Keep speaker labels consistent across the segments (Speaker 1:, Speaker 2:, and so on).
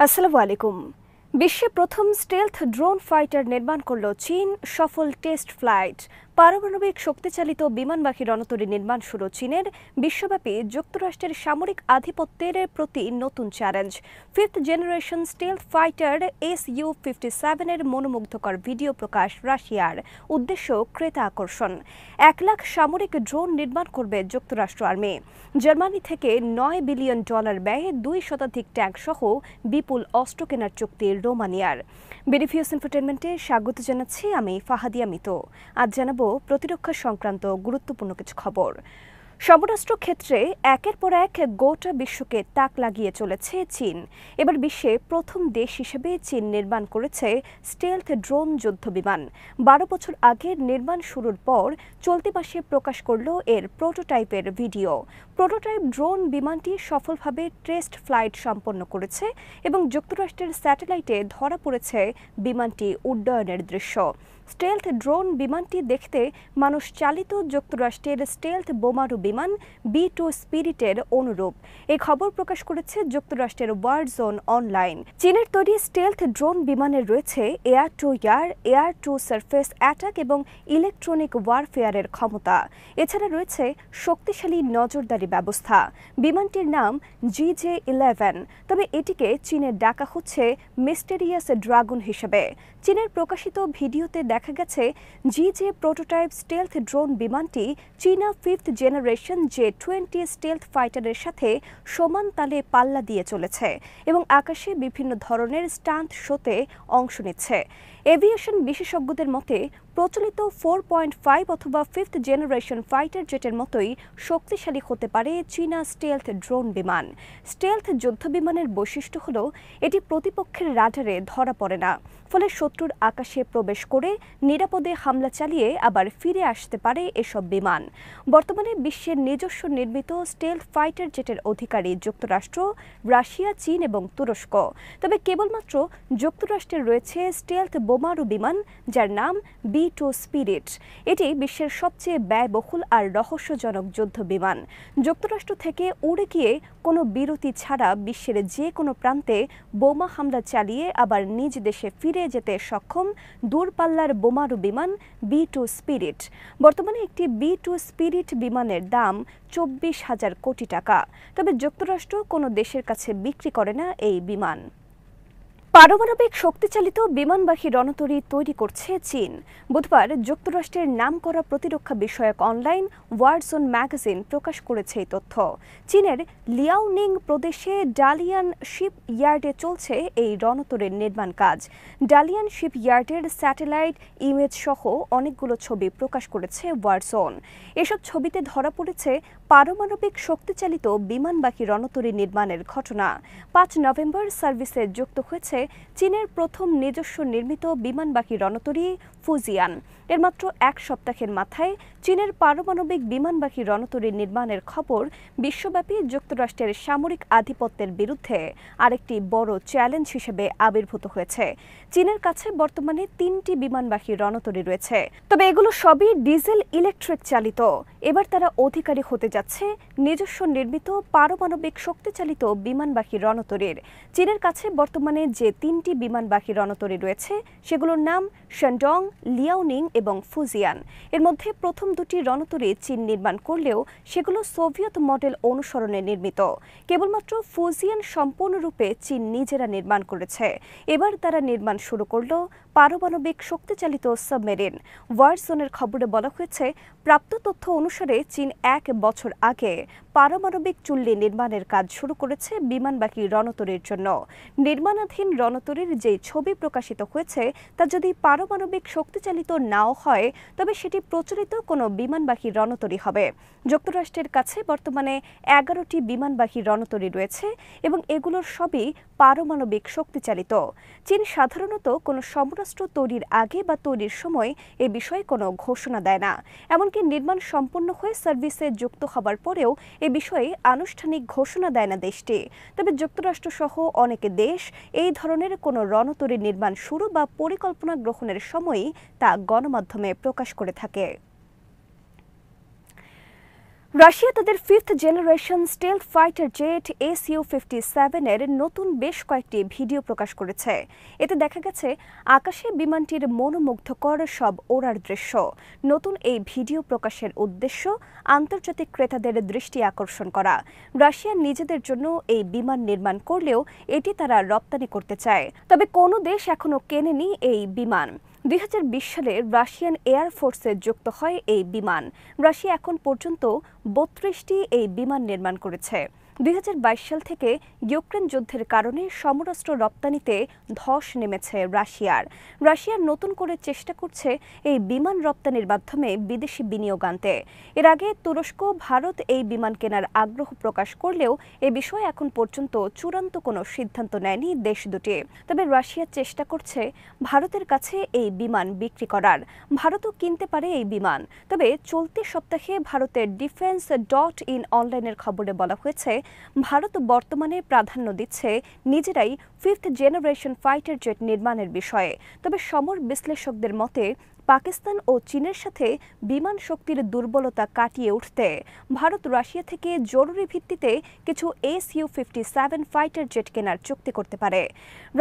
Speaker 1: আসসালামু আলাইকুম। বিশ্বে প্রথম স্টেলথ ড্রোন ফাইটার নির্মাণ করল চীন। সফল টেস্ট ফ্লাইট। পারমাণবিক শক্তিচালিত বিমানবাহী রণতরী নির্মাণ শুরু চীনের। বিশ্বব্যাপী যুক্তরাষ্ট্রের সামরিক আধিপত্যের প্রতি নতুন challenge. Fifth generation stealth fighter Su-57 এর মনোমুগ্ধকর ভিডিও প্রকাশ রাশিয়ার। উদ্দেশ্য ক্রেতা আকর্ষণ। 1 লাখ সামরিক ড্রোন নির্মাণ করবে যুক্তরাষ্ট্র আর্মি। জার্মানি থেকে $9 বিলিয়ন ব্যয়ে 2 শতাধিক ট্যাঙ্ক সহ বিপুল অস্ত্র কেনার চুক্তি রোমানিয়ার। বিডিভিউস ইনফোটেনমেন্টে স্বাগত জানাচ্ছি আমি ফাহাদিয়া মিতো। আজ জানাবো প্রতিরক্ষা সংক্রান্ত গুরুত্বপূর্ণ কিছু খবর। সমরাস্ত্র ক্ষেত্রে একের পর এক গোটা বিশ্বকে তাক লাগিয়ে চলেছে চীন। এবার বিশ্বে প্রথম দেশ হিসেবে চীন নির্মাণ করেছে স্টেলথ ড্রোন যুদ্ধ বিমান। 12 বছর আগের নির্মাণ শুরুর পর চলতি মাসে প্রকাশ করল এর প্রোটোটাইপের ভিডিও। প্রোটোটাইপ ড্রোন বিমানটি সফলভাবে টেস্ট ফ্লাইট সম্পন্ন করেছে এবং যুক্তরাষ্ট্রের স্যাটেলাইটে ধরা পড়েছে বিমানটি উড্ডয়নের দৃশ্য। স্টেলথ ড্রোন বিমানটি দেখতে মানুষ চালিত যুক্তরাষ্ট্রের স্টেলথ বোমারু বিমান B-2 স্পিরিটের অনুরূপ। এই খবর প্রকাশ করেছে যুক্তরাষ্ট্রের ওয়ার জোন অনলাইন। চীনের তৈরি স্টেলথ ড্রোন বিমানের রয়েছে air to air, air to surface attack এবং ইলেকট্রনিক ওয়ারফেয়ারের ক্ষমতা। এছাড়া রয়েছে শক্তিশালী নজরদারি ব্যবস্থা। বিমানটির নাম GJ-11, তবে এটিকে চীনে ডাকা হচ্ছে মিস্টেরিয়াস ড্রাগন হিসেবে। চীনের প্রকাশিত ভিডিওতে দেখা গেছে GJ প্রোটোটাইপ স্টেলথ ড্রোন বিমানটি চীনা ফিফথ জেনারেশন J-20 স্টেলথ ফাইটারের সাথে সমান তালে পাল্লা দিয়ে চলেছে এবং আকাশে বিভিন্ন ধরনের স্টান্ট শোতে অংশ নিচ্ছে। এভিয়েশন বিশেষজ্ঞদের মতে প্রচলিত 4.5 অথবা ফিফথ জেনারেশন ফাইটার জেটের মতোই শক্তিশালী হতে পারে চীনা স্টেলথ ড্রোন বিমান। স্টেলথ যুদ্ধ বিমানের বৈশিষ্ট্য হল এটি প্রতিপক্ষের রাডারে ধরা পড়ে না, ফলে শত্রুর আকাশে প্রবেশ করে নিরাপদে হামলা চালিয়ে আবার ফিরে আসতে পারে এসব বিমান। বর্তমানে বিশ্বের নিজস্ব নির্মিত স্টেলথ ফাইটার জেটের অধিকারী যুক্তরাষ্ট্র, রাশিয়া, চীন এবং তুরস্ক। তবে কেবলমাত্র যুক্তরাষ্ট্রের রয়েছে স্টেলথ বোমারু বিমান, যার নাম B-2 স্পিরিট। এটি বিশ্বের সবচেয়ে ব্যয়বহুল আর রহস্যজনক যুদ্ধ বিমান। যুক্তরাষ্ট্র থেকে উড়ে গিয়ে কোনো বিরতি ছাড়া বিশ্বের যে কোনো প্রান্তে বোমা হামলা চালিয়ে আবার নিজ দেশে ফিরে যেতে সক্ষম দূরপাল্লার বোমারু বিমান B-2 স্পিরিট। বর্তমানে একটি B-2 স্পিরিট বিমানের দাম 24,000 কোটি টাকা। তবে যুক্তরাষ্ট্র কোনো দেশের কাছে বিক্রি করে না এই বিমান। পারমাণবিক শক্তিচালিত বিমানবাহী রণতরী তৈরি করছে চীন। বুধবার যুক্তরাষ্ট্রের নামকরা প্রতিরক্ষা বিষয়ক অনলাইন ওয়ার জোন ম্যাগাজিন প্রকাশ করেছে এই তথ্য। চীনের লিয়াওনিং প্রদেশে ডালিয়ান শিপ ইয়ার্ডে চলছে এই রণতরীর নির্মাণ কাজ। ডালিয়ান শিপ ইয়ার্ডের স্যাটেলাইট ইমেজ সহ অনেকগুলো ছবি প্রকাশ করেছে ওয়ার জোন। এসব ছবিতে ধরা পড়েছে পারমাণবিক শক্তিচালিত বিমানবাহী রণতরী নির্মাণের ঘটনা। 5 নভেম্বর সার্ভিসে যুক্ত হয়েছে চীনের প্রথম নিজস্ব নির্মিত বিমানবাহী রণতরী ফুজিয়ান। এর মাত্র 1 সপ্তাহের মাথায় চীনের পারমাণবিক বিমানবাহী রণতরী নির্মাণের খবর বিশ্বব্যাপী যুক্তরাষ্ট্রের সামরিক আধিপত্যের বিরুদ্ধে আরেকটি বড় চ্যালেঞ্জ হিসেবে আবির্ভূত হয়েছে। চীনের কাছে বর্তমানে 3টি বিমানবাহী রণতরী রয়েছে, তবে এগুলো সবই ডিজেল ইলেকট্রিক চালিত। এবার তারা অধিকারী হতে যাচ্ছে নিজস্ব নির্মিত পারমাণবিক শক্তিচালিত বিমানবাহী রণতরীর। চীনের কাছে বর্তমানে যে 3টি বিমানবাহী রণতরী রয়েছে সেগুলোর নাম শানডং, লিয়াওনিং এবং ফুজিয়ান। এর মধ্যে প্রথম 2টি রণতরী চীন নির্মাণ করলেও সেগুলো সোভিয়েত মডেল অনুসরণে নির্মিত। কেবলমাত্র ফুজিয়ান সম্পূর্ণরূপে চীন নিজেরা নির্মাণ করেছে। এবার তারা নির্মাণ শুরু করল পারমাণবিক শক্তিচালিত সাবমেরিন। ওয়ার জোনের খবরে বলা হয়েছে, প্রাপ্ত তথ্য অনুসারে চীন 1 বছর আগে পারমাণবিক চুল্লি নির্মাণের কাজ শুরু করেছে বিমানবাহী রণতরীর জন্য। নির্মাণাধীন রণতরীর যে ছবি প্রকাশিত হয়েছে তা যদি পারমাণবিক শক্তিচালিত নাও হয়, তবে সেটি প্রচলিত কোনো বিমানবাহী রণতরী হবে। যুক্তরাষ্ট্রের কাছে বর্তমানে 11টি বিমানবাহী রণতরী রয়েছে এবং এগুলোর সবই পারমাণবিক শক্তিচালিত। চীন সাধারণত কোনো সমরাস্ত্র তৈরির আগে বা তৈরির সময় এ বিষয়ে কোনো ঘোষণা দেয় না। এমনকি নির্মাণ সম্পন্ন হয়ে সার্ভিসে যুক্ত হবার পরেও এ বিষয়ে আনুষ্ঠানিক ঘোষণা দেয় না দেশটি। তবে যুক্তরাষ্ট্রসহ অনেক দেশ এই ধরনের কোনো রণতরী নির্মাণ শুরু বা পরিকল্পনা গ্রহণের সময়ই তা গণমাধ্যমে প্রকাশ করে থাকে। রাশিয়া তাদের 5th generation stealth fighter jet Su-57 এর নতুন বেশ কয়েকটি ভিডিও প্রকাশ করেছে। এতে দেখা গেছে আকাশে বিমানটির মনোমুগ্ধকর সব ওড়ার দৃশ্য। নতুন এই ভিডিও প্রকাশের উদ্দেশ্য আন্তর্জাতিক ক্রেতাদের দৃষ্টি আকর্ষণ করা। রাশিয়া নিজেদের জন্য এই বিমান নির্মাণ করলেও এটি তারা রপ্তানি করতে চায়। তবে কোনো দেশ এখনো কেনেনি এই বিমান। 2020 সালে রাশিয়ান এয়ার ফোর্সে যুক্ত হয় এই বিমান। রাশিয়া এখন পর্যন্ত 32টি এই বিমান নির্মাণ করেছে। 2022 সাল থেকে ইউক্রেন যুদ্ধের কারণে সমরাস্ত্র রপ্তানিতে ধস নেমেছে রাশিয়ার। রাশিয়া নতুন করে চেষ্টা করছে এই বিমান রপ্তানির মাধ্যমে বিদেশি বিনিয়োগ আনতে। এর আগে তুরস্ক, ভারত এই বিমান কেনার আগ্রহ প্রকাশ করলেও এ বিষয়ে এখন পর্যন্ত চূড়ান্ত কোনো সিদ্ধান্ত নেয়নি দেশ দুটি। তবে রাশিয়া চেষ্টা করছে ভারতের কাছে এই বিমান বিক্রি করার। ভারতও কিনতে পারে এই বিমান। তবে চলতি সপ্তাহে ভারতের ডিফেন্স.ইন অনলাইনের খবরে বলা হয়েছে, ভারত বর্তমানে প্রাধান্য দিচ্ছে নিজেরাই 5th জেনারেশন ফাইটার জেট নির্মাণের বিষয়ে। তবে সমর বিশ্লেষকদের মতে পাকিস্তান ও চীনের সাথে বিমান শক্তির দুর্বলতা কাটিয়ে উঠতে ভারত রাশিয়া থেকে জরুরি ভিত্তিতে কিছু Su-57 ফাইটার জেট কেনার চুক্তি করতে পারে।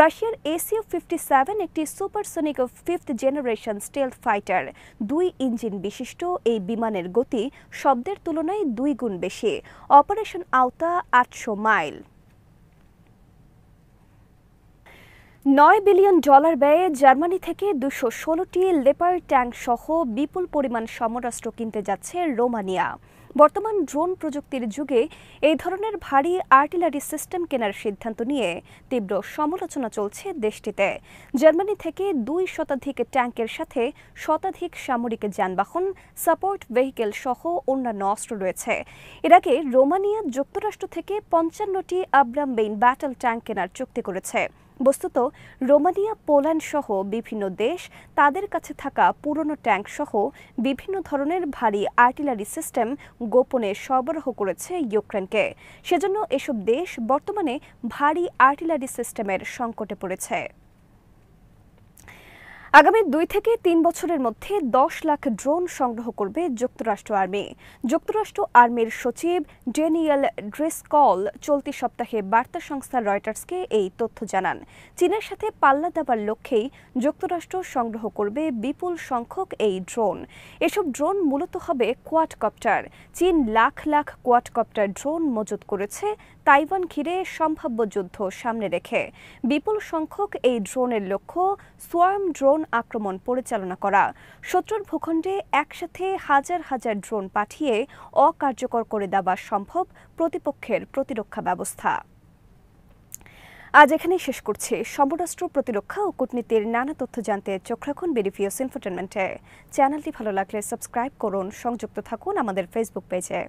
Speaker 1: রাশিয়ার Su-57 একটি supersonic 5th generation stealth fighter. 2 engine বিশিষ্ট এই বিমানের গতি শব্দের তুলনায় 2 গুণ বেশি। অপারেশন আওতা 800 মাইল। $9 বিলিয়ন ব্যয়ে জার্মানি থেকে 216টি লেপার্ড ট্যাঙ্ক সহ বিপুল পরিমাণ সমরাস্ত্র কিনতে যাচ্ছে রোমানিয়া। বর্তমান ড্রোন প্রযুক্তির যুগে এই ধরনের ভারী আর্টিলারি সিস্টেম কেনার সিদ্ধান্ত নিয়ে তীব্র সমালোচনা চলছে দেশটিতে। জার্মানি থেকে 2 শতাধিক ট্যাঙ্কের সাথে শতাধিক সামরিক যানবাহন, সাপোর্ট ভেহিকেল সহ অন্যান্য অস্ত্র রয়েছে। এর আগে রোমানিয়া যুক্তরাষ্ট্র থেকে 55টি আব্রাম বেইন ব্যাটল ট্যাঙ্ক কেনার চুক্তি করেছে। বস্তুত রোমানিয়া, পোল্যান্ড সহ বিভিন্ন দেশ তাদের কাছে থাকা পুরনো ট্যাঙ্ক সহ বিভিন্ন ধরনের ভারী আর্টিলারি সিস্টেম গোপনে সরবরাহ করেছে ইউক্রেনকে। সেজন্য এসব দেশ বর্তমানে ভারী আর্টিলারি সিস্টেমের সংকটে পড়েছে। আগামী 2 থেকে 3 বছরের মধ্যে 10 লাখ ড্রোন সংগ্রহ করবে যুক্তরাষ্ট্র আর্মি। যুক্তরাষ্ট্র আর্মির সচিব ড্যানিয়েল ড্রিসকল চলতি সপ্তাহে বার্তা সংস্থা রয়টার্সকে এই তথ্য জানান। চীনের সাথে পাল্লা দেওয়ার লক্ষ্যেই যুক্তরাষ্ট্র সংগ্রহ করবে বিপুল সংখ্যক এই ড্রোন। এসব ড্রোন মূলত হবে কোয়াডকপ্টার। চীন লাখ লাখ কোয়াডকপ্টার ড্রোন মজুত করেছে তাইওয়ান ঘিরে সম্ভাব্য যুদ্ধ সামনে রেখে। বিপুল সংখ্যক এই ড্রোনের লক্ষ্য সোয়ার্ম ড্রোন আক্রমণ পরিচালনা করা। শত্রুর ভূখণ্ডে একসাথে হাজার হাজার ড্রোন পাঠিয়ে অকার্যকর করে দেওয়া সম্ভব প্রতিপক্ষের প্রতিরক্ষা ব্যবস্থা। আজ এখানেই শেষ করছি। সমরাস্ত্র, প্রতিরক্ষা ও কূটনীতির নানা তথ্য জানতে চোখ রাখুন বিডিভিউস ইনফোটেনমেন্টে। চ্যানেলটি ভালো লাগলে সাবস্ক্রাইব করুন, সংযুক্ত থাকুন আমাদের ফেসবুক পেজে।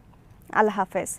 Speaker 1: আল্লাহ হাফেজ।